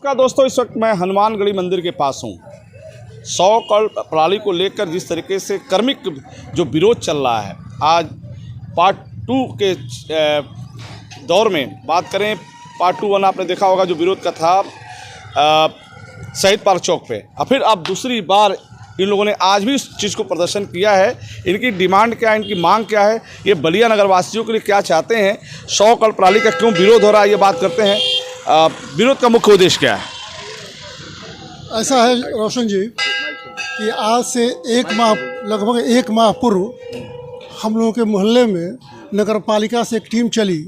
दोस्तों, इस वक्त मैं हनुमानगढ़ी मंदिर के पास हूँ। 100 करोड़ प्रणाली को लेकर जिस तरीके से कर्मिक जो विरोध चल रहा है, आज पार्ट 2 के दौर में बात करें, पार्ट 1 आपने देखा होगा जो विरोध का था शहीद पार्क चौक पे। और फिर अब दूसरी बार इन लोगों ने आज भी इस चीज़ को प्रदर्शन किया है। इनकी डिमांड क्या है, इनकी मांग क्या है, ये बलिया नगर वासियों के लिए क्या चाहते हैं, 100 करोड़ प्रणाली का क्यों विरोध हो रहा है, ये बात करते हैं। विरोध का मुख्य उद्देश्य क्या है? ऐसा है रोशन जी कि आज से लगभग एक माह पूर्व हम लोगों के मोहल्ले में नगर पालिका से एक टीम चली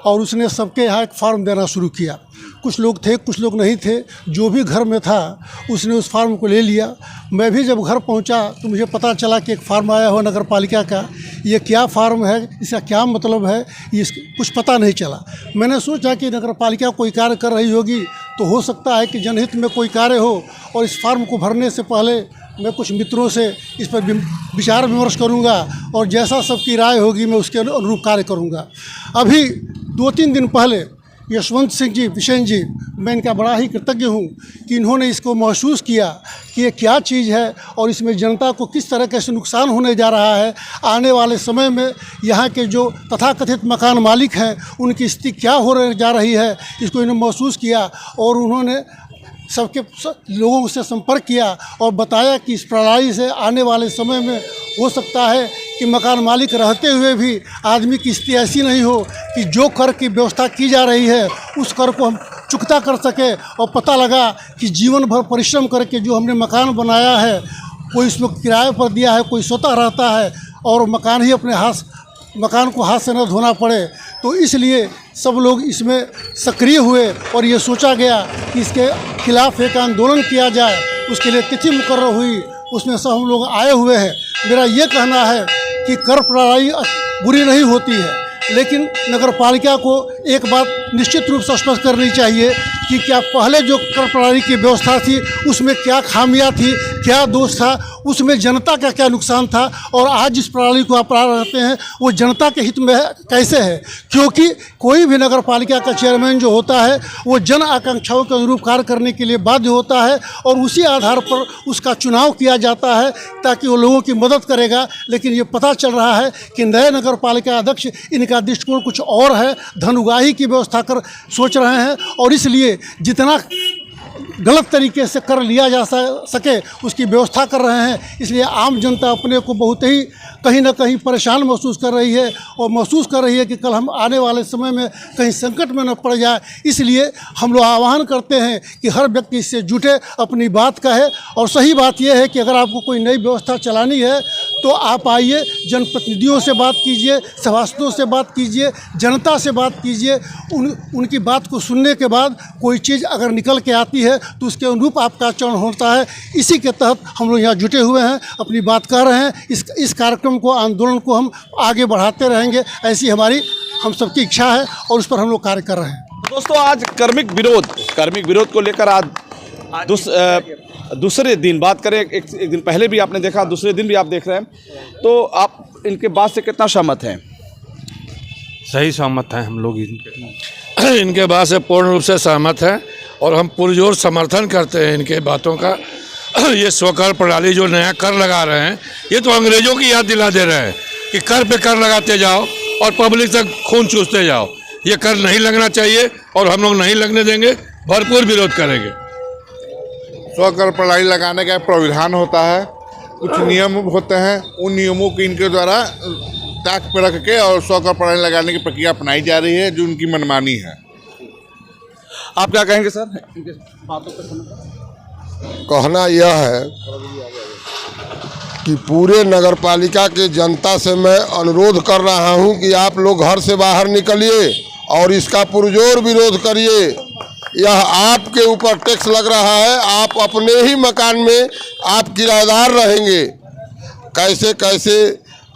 और उसने सबके यहाँ एक फार्म देना शुरू किया। कुछ लोग थे, कुछ लोग नहीं थे। जो भी घर में था उसने उस फार्म को ले लिया। मैं भी जब घर पहुंचा तो मुझे पता चला कि एक फार्म आया हुआ नगर पालिका का। ये क्या फार्म है, इसका क्या मतलब है, ये कुछ पता नहीं चला। मैंने सोचा कि नगर पालिका कोई कार्य कर रही होगी तो हो सकता है कि जनहित में कोई कार्य हो, और इस फार्म को भरने से पहले मैं कुछ मित्रों से इस पर विचार विमर्श करूंगा और जैसा सबकी राय होगी मैं उसके अनुरूप कार्य करूंगा। अभी 2-3 दिन पहले यशवंत सिंह जी, बिशन जी, मैं इनका बड़ा ही कृतज्ञ हूँ कि इन्होंने इसको महसूस किया कि ये क्या चीज़ है और इसमें जनता को किस तरह से नुकसान होने जा रहा है। आने वाले समय में यहाँ के जो तथाकथित मकान मालिक हैं उनकी स्थिति क्या हो जा रही है, इसको इन्होंने महसूस किया और उन्होंने सबके लोगों से संपर्क किया और बताया कि इस प्रणाली से आने वाले समय में हो सकता है कि मकान मालिक रहते हुए भी आदमी की स्थिति ऐसी नहीं हो कि जो कर की व्यवस्था की जा रही है उस कर को हम चुकता कर सके। और पता लगा कि जीवन भर परिश्रम करके जो हमने मकान बनाया है, कोई इसमें किराए पर दिया है, कोई स्वतः रहता है और मकान ही अपने मकान को हाथ से न धोना पड़े। तो इसलिए सब लोग इसमें सक्रिय हुए और ये सोचा गया कि इसके खिलाफ एक आंदोलन किया जाए। उसके लिए तिथि मुकर्रर हुई, उसमें सब हम लोग आए हुए हैं। मेरा ये कहना है कि कर प्रणाली बुरी नहीं होती है, लेकिन नगर पालिका को एक बात निश्चित रूप से स्पष्ट करनी चाहिए कि क्या पहले जो कर प्रणाली की व्यवस्था थी उसमें क्या खामियां थी, क्या दोष था, उसमें जनता का क्या नुकसान था, और आज जिस प्रणाली को अपना रहते हैं वो जनता के हित में है, कैसे है। क्योंकि कोई भी नगर पालिका का चेयरमैन जो होता है वो जन आकांक्षाओं के अनुरूप कार्य करने के लिए बाध्य होता है और उसी आधार पर उसका चुनाव किया जाता है ताकि वो लोगों की मदद करेगा। लेकिन ये पता चल रहा है कि नए नगर पालिका अध्यक्ष इनका दृष्टिकोण कुछ और है, धन उगाही की व्यवस्था कर सोच रहे हैं और इसलिए जितना गलत तरीके से कर लिया जा सके उसकी व्यवस्था कर रहे हैं। इसलिए आम जनता अपने को बहुत ही कहीं ना कहीं परेशान महसूस कर रही है और महसूस कर रही है कि कल हम आने वाले समय में कहीं संकट में न पड़ जाए। इसलिए हम लोग आह्वान करते हैं कि हर व्यक्ति इससे जुटे, अपनी बात कहे। और सही बात यह है कि अगर आपको कोई नई व्यवस्था चलानी है तो आप आइए, जनप्रतिनिधियों से बात कीजिए, सभासदों से बात कीजिए, जनता से बात कीजिए। उनकी बात को सुनने के बाद कोई चीज़ अगर निकल के आती है तो उसके अनुरूप आपका चयन होता है। इसी के तहत हम लोग यहाँ जुटे हुए हैं, अपनी बात कर रहे हैं। इस कार्यक्रम को, आंदोलन को हम आगे बढ़ाते रहेंगे, ऐसी हम सबकी इच्छा है और उस पर हम लोग कार्य कर रहे हैं। दोस्तों, आज कर्मिक विरोध को लेकर आज दूसरे दिन बात करें, एक दिन पहले भी आपने देखा, दूसरे दिन भी आप देख रहे हैं, तो आप इनके बात से कितना सहमत हैं? सही सहमत हैं हम लोग इनके बात से पूर्ण रूप से सहमत हैं और हम पुरजोर समर्थन करते हैं इनके बातों का। ये स्वकर प्रणाली जो नया कर लगा रहे हैं, ये तो अंग्रेजों की याद दिला दे रहे हैं कि कर पे कर लगाते जाओ और पब्लिक तक खून चूसते जाओ। ये कर नहीं लगना चाहिए और हम लोग नहीं लगने देंगे, भरपूर विरोध करेंगे। स्वकर प्रणाली लगाने का प्राविधान होता है, कुछ नियम होते हैं, उन नियमों को इनके द्वारा ताक पर रख के और स्वकर प्रणाली लगाने की प्रक्रिया अपनाई जा रही है जो उनकी मनमानी है। आप क्या कहेंगे सर इनके बातों पर? कहना यह है कि पूरे नगर पालिका के जनता से मैं अनुरोध कर रहा हूं कि आप लोग घर से बाहर निकलिए और इसका पुरजोर विरोध करिए। यह आपके ऊपर टैक्स लग रहा है, आप अपने ही मकान में आप किराएदार रहेंगे। कैसे कैसे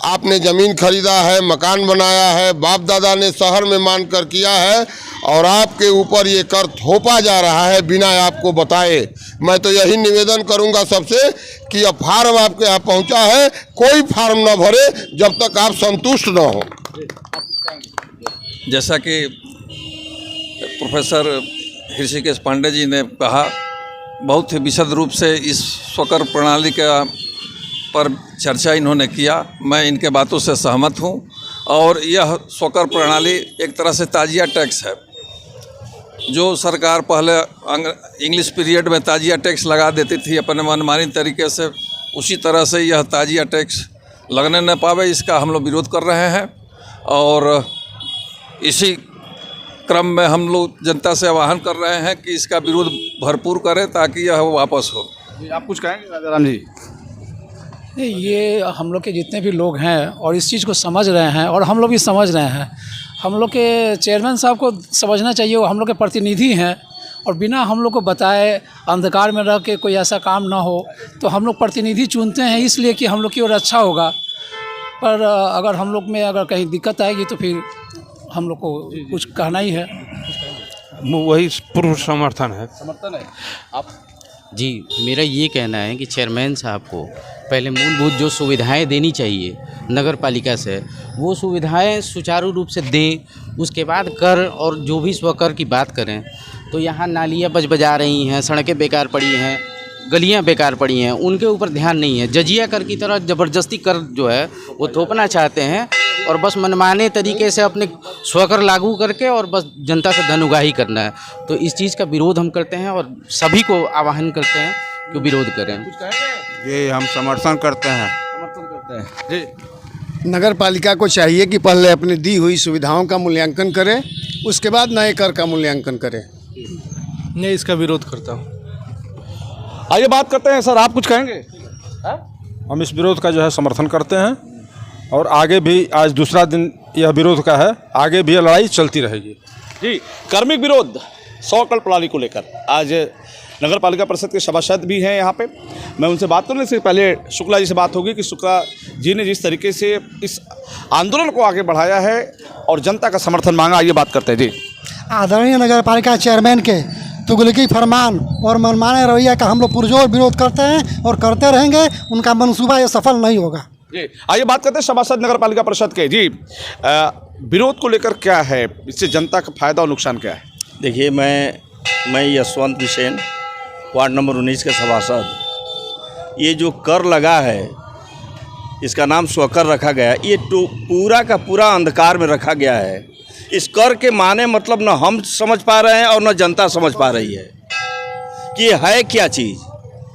आपने ज़मीन खरीदा है, मकान बनाया है, बाप दादा ने शहर में मानकर किया है और आपके ऊपर ये कर थोपा जा रहा है बिना आपको बताए। मैं तो यही निवेदन करूंगा सबसे कि अब फार्म आपके यहाँ पहुंचा है, कोई फार्म न भरे जब तक आप संतुष्ट न हो। जैसा कि प्रोफेसर ऋषिकेश पांडे जी ने कहा, बहुत ही विशद रूप से इस स्वकर प्रणाली का पर चर्चा इन्होंने किया। मैं इनके बातों से सहमत हूँ और यह स्वकर प्रणाली एक तरह से ताजिया टैक्स है। जो सरकार पहले इंग्लिश पीरियड में ताजिया टैक्स लगा देती थी अपने मनमानी तरीके से, उसी तरह से यह ताजिया टैक्स लगने न पावे, इसका हम लोग विरोध कर रहे हैं। और इसी क्रम में हम लोग जनता से आह्वान कर रहे हैं कि इसका विरोध भरपूर करें ताकि यह वापस हो। आप कुछ कहेंगे राजाराम जी? ये हम लोग के जितने भी लोग हैं और इस चीज़ को समझ रहे हैं और हम लोग भी समझ रहे हैं, हम लोग के चेयरमैन साहब को समझना चाहिए, वो हम लोग के प्रतिनिधि हैं और बिना हम लोग को बताए अंधकार में रह के कोई ऐसा काम ना हो। तो हम लोग प्रतिनिधि चुनते हैं इसलिए कि हम लोग की ओर अच्छा होगा, पर अगर हम लोग में अगर कहीं दिक्कत आएगी तो फिर हम लोग को कुछ कहना ही है। वही पूर्ण समर्थन है। समर्थन है आप? जी, मेरा ये कहना है कि चेयरमैन साहब को पहले मूलभूत जो सुविधाएं देनी चाहिए नगर पालिका से, वो सुविधाएं सुचारू रूप से दें। उसके बाद कर और जो भी स्वकर की बात करें तो यहाँ नालियाँ बजा रही हैं, सड़कें बेकार पड़ी हैं, गलियाँ बेकार पड़ी हैं, उनके ऊपर ध्यान नहीं है। जजिया कर की तरह ज़बरदस्ती कर जो है वो थोपना चाहते हैं और बस मनमाने तरीके से अपने स्वकर लागू करके और बस जनता से धन उगाही करना है। तो इस चीज़ का विरोध हम करते हैं और सभी को आह्वान करते हैं कि विरोध करें। ये हम समर्थन करते हैं। जी, नगर पालिका को चाहिए कि पहले अपनी दी हुई सुविधाओं का मूल्यांकन करे, उसके बाद नए कर का मूल्यांकन करे। मैं इसका विरोध करता हूँ। आइए बात करते हैं। सर, आप कुछ कहेंगे? हम इस विरोध का जो है समर्थन करते हैं और आगे भी, आज दूसरा दिन यह विरोध का है, आगे भी यह लड़ाई चलती रहेगी। जी, कार्मिक विरोध 100 कल प्रणाली को लेकर आज नगर पालिका परिषद के सभासद भी हैं यहाँ पे। मैं उनसे बात करने से पहले शुक्ला जी से बात होगी कि शुक्ला जी ने जिस तरीके से इस आंदोलन को आगे बढ़ाया है और जनता का समर्थन मांगा, आइए बात करते हैं। जी, आदरणीय नगर पालिका चेयरमैन के तुगलकी फरमान और मनमाने रवैया का हम लोग पुरजोर विरोध करते हैं और करते रहेंगे। उनका मंसूबा ये सफल नहीं होगा। जी, आइए बात करते हैं सभासद नगर पालिका परिषद के। जी, विरोध को लेकर क्या है, इससे जनता का फायदा और नुकसान क्या है? देखिए, मैं यशवंत बिसेन, वार्ड नंबर 19 के सभासद। ये जो कर लगा है, इसका नाम स्वकर रखा गया, ये तो पूरा का पूरा अंधकार में रखा गया है। इस कर के माने मतलब न हम समझ पा रहे हैं और न जनता समझ पा रही है कि ये है क्या चीज़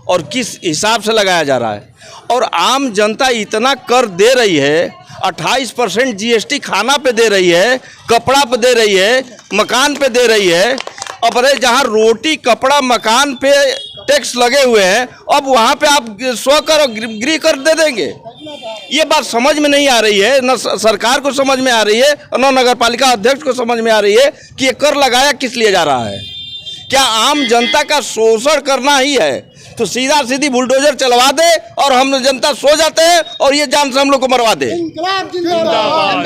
और किस हिसाब से लगाया जा रहा है। और आम जनता इतना कर दे रही है, 28% GST खाना पे दे रही है, कपड़ा पे दे रही है, मकान पे दे रही है। अब अरे जहाँ रोटी कपड़ा मकान पे टैक्स लगे हुए हैं, अब वहाँ पे आप स्वकर और गृह कर दे देंगे। ये बात समझ में नहीं आ रही है, न सरकार को समझ में आ रही है और न नगर पालिका अध्यक्ष को समझ में आ रही है कि ये कर लगाया किस लिए जा रहा है। क्या आम जनता का शोषण करना ही है? तो सीधा सीधी बुलडोजर चलवा दे और हम जनता सो जाते हैं और ये जान से हम लोग को मरवा दे। इंकलाब जिंदाबाद,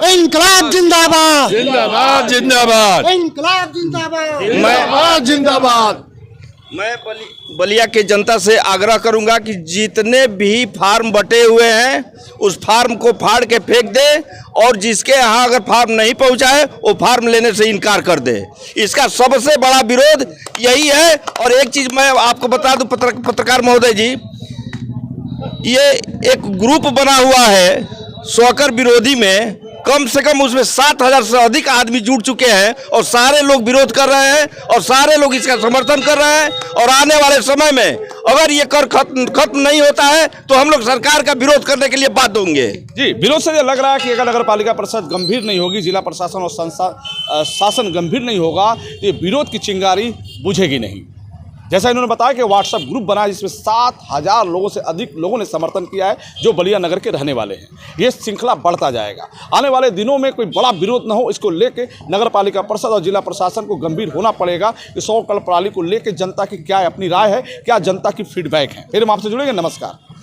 इंकलाब जिंदाबाद, जिंदाबाद जिंदाबाद, इंकलाब जिंदाबाद, जिंदाबाद। मैं बलिया के जनता से आग्रह करूंगा कि जितने भी फार्म बटे हुए हैं उस फार्म को फाड़ के फेंक दे और जिसके यहाँ अगर फार्म नहीं पहुँचा है वो फार्म लेने से इनकार कर दे। इसका सबसे बड़ा विरोध यही है। और एक चीज़ मैं आपको बता दूं पत्रकार महोदय जी, ये एक ग्रुप बना हुआ है स्वकर विरोधी में, कम से कम उसमें 7000 से अधिक आदमी जुड़ चुके हैं और सारे लोग विरोध कर रहे हैं और सारे लोग इसका समर्थन कर रहे हैं। और आने वाले समय में अगर ये कर खत्म नहीं होता है तो हम लोग सरकार का विरोध करने के लिए बाध्य होंगे। जी, विरोध से ये लग रहा है कि अगर नगर पालिका परिषद गंभीर नहीं होगी, जिला प्रशासन और शासन गंभीर नहीं होगा, तो ये विरोध की चिंगारी बुझेगी नहीं। जैसा इन्होंने बताया कि व्हाट्सएप ग्रुप बना है जिसमें 7000 लोगों से अधिक लोगों ने समर्थन किया है जो बलिया नगर के रहने वाले हैं। ये श्रृंखला बढ़ता जाएगा। आने वाले दिनों में कोई बड़ा विरोध न हो, इसको लेके नगर पालिका परिषद और जिला प्रशासन को गंभीर होना पड़ेगा कि 100 कल प्रणाली को लेकर जनता की क्या अपनी राय है, क्या जनता की फीडबैक है। फिर हम आपसे जुड़ेंगे। नमस्कार।